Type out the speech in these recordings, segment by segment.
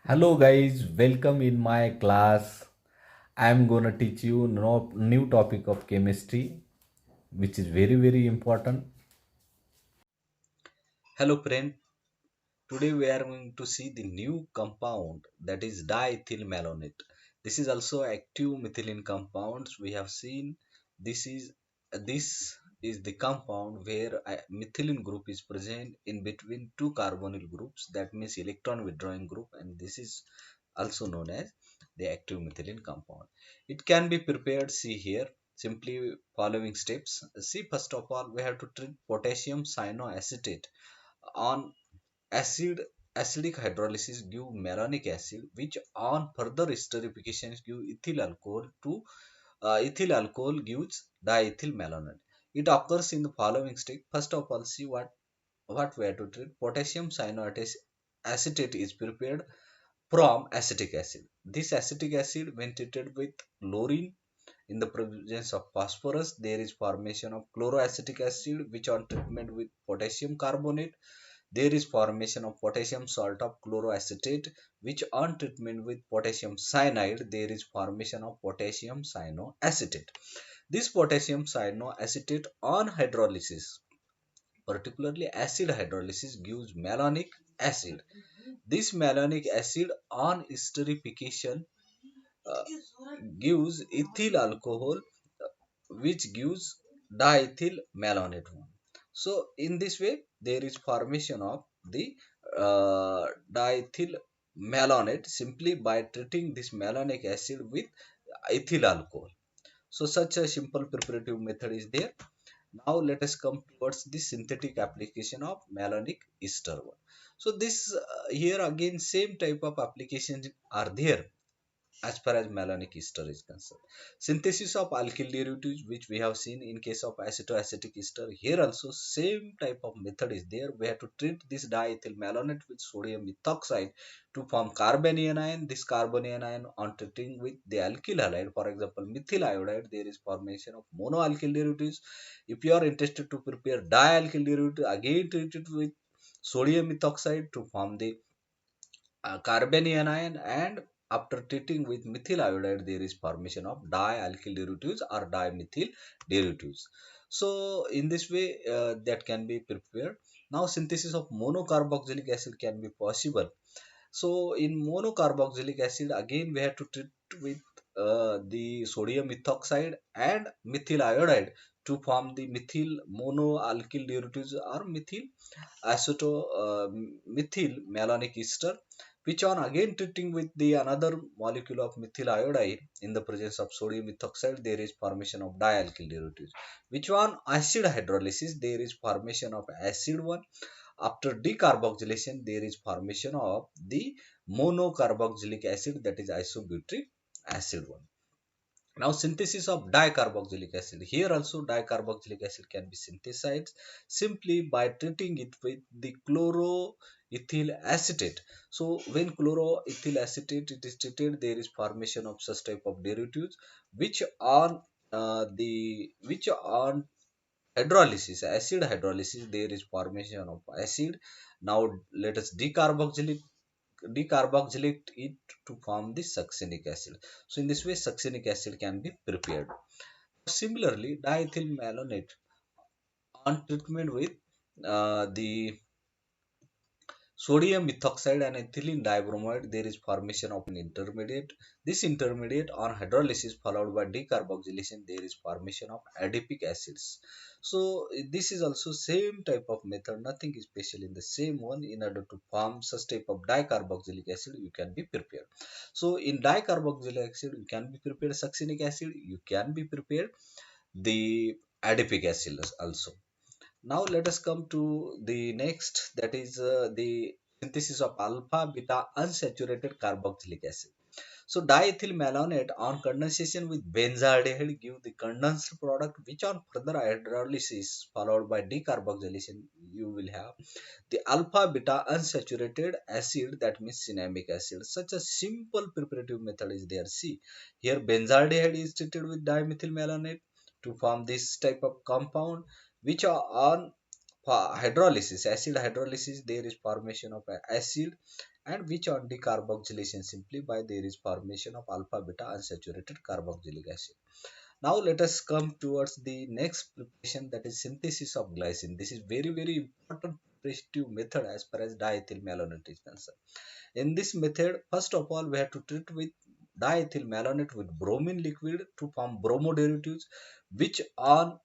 Hello guys, welcome in my class. I'm gonna teach you new topic of chemistry, which is very important. Hello friend, today we are going to see the new compound that is diethylmalonate. This is also active methylene compounds we have seen. This is this is the compound where a methylene group is present in between two carbonyl groups, that means electron withdrawing group, and this is also known as the active methylene compound. It can be prepared, see here, simply following steps. See, first of all we have to treat potassium cyanoacetate on acid. Acidic hydrolysis give malonic acid, which on further esterification give ethyl alcohol to ethyl alcohol gives diethyl malonate. It occurs in the following step. First of all, see what we have to treat. Potassium cyanoacetate is prepared from acetic acid. This acetic acid, when treated with chlorine in the presence of phosphorus, there is formation of chloroacetic acid, which on treatment with potassium carbonate, there is formation of potassium salt of chloroacetate, which on treatment with potassium cyanide, there is formation of potassium cyanoacetate. This potassium cyanoacetate on hydrolysis, particularly acid hydrolysis, gives malonic acid. This malonic acid on esterification uh, gives ethyl alcohol, which gives diethyl malonate one. So in this way there is formation of the diethyl malonate simply by treating this malonic acid with ethyl alcohol. So such a simple preparative method is there. Now let us come towards the synthetic application of malonic ester one. So this here again same type of applications are there as far as malonic ester is concerned. Synthesis of alkyl derivatives, which we have seen in case of acetoacetic ester, here also same type of method is there. We have to treat this diethyl malonate with sodium methoxide to form carbanion ion. This carbanion ion on treating with the alkyl halide, for example methyl iodide, there is formation of monoalkyl derivatives. If you are interested to prepare dialkyl derivative, again treat it with sodium methoxide to form the carbanion ion, and after treating with methyl iodide there is formation of dialkyl derivatives or dimethyl derivatives. So in this way that can be prepared. Now synthesis of monocarboxylic acid can be possible. So in monocarboxylic acid again we have to treat with the sodium methoxide and methyl iodide to form the methyl monoalkyl derivatives or methyl aceto methyl malonic ester, which on again treating with the another molecule of methyl iodide in the presence of sodium methoxide, there is formation of dialkyl derivatives, which on acid hydrolysis there is formation of acid one. After decarboxylation there is formation of the monocarboxylic acid, that is isobutyric acid one. Now synthesis of dicarboxylic acid. Here also dicarboxylic acid can be synthesized simply by treating it with the chloroethyl acetate. So when chloroethyl acetate it is treated, there is formation of such type of derivatives, which on which on hydrolysis, acid hydrolysis, there is formation of acid. Now let us decarboxylate it to form the succinic acid. So in this way succinic acid can be prepared. Similarly, diethyl malonate on treatment with the sodium methoxide and ethylene dibromide, there is formation of an intermediate. This intermediate on hydrolysis followed by decarboxylation, there is formation of adipic acids. So this is also same type of method, nothing is special in the same one. In order to form such type of dicarboxylic acid, you can be prepared. So in dicarboxylic acid, you can be prepared succinic acid, you can be prepared the adipic acid also. Now let us come to the next, that is the synthesis of alpha beta unsaturated carboxylic acid. So diethyl malonate on condensation with benzaldehyde give the condensed product, which on further hydrolysis followed by decarboxylation you will have the alpha beta unsaturated acid, that means cinnamic acid. Such a simple preparative method is there. See here benzaldehyde is treated with dimethyl malonate to form this type of compound, which are on hydrolysis, acid hydrolysis, there is formation of acid and which on decarboxylation simply by there is formation of alpha beta unsaturated carboxylic acid. Now let us come towards the next preparation, that is synthesis of glycine. This is very important preparative method as far as diethyl malonate is concerned. In this method, first of all, we have to treat with diethyl malonate with bromine liquid to form bromoderivatives, which on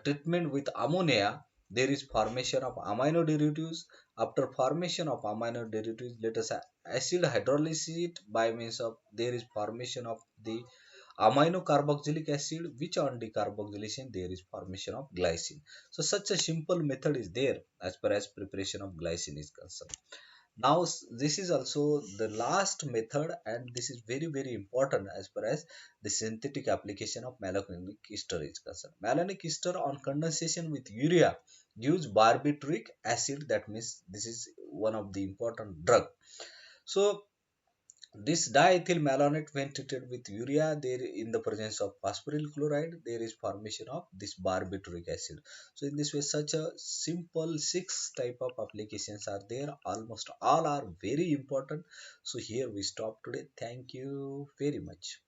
treatment with ammonia, there is formation of amino derivatives. After formation of amino derivatives, let us acid hydrolysis it by means of there is formation of the amino carboxylic acid, which on decarboxylation there is formation of glycine. So such a simple method is there as far as preparation of glycine is concerned. Now this is also the last method, and this is very important as far as the synthetic application of malonic ester is concerned. Malonic ester on condensation with urea gives barbituric acid, that means this is one of the important drug. So this diethyl malonate when treated with urea, there in the presence of phosphoryl chloride, there is formation of this barbituric acid. So in this way, such a simple six type of applications are there. Almost all are very important. So here we stop today. Thank you very much.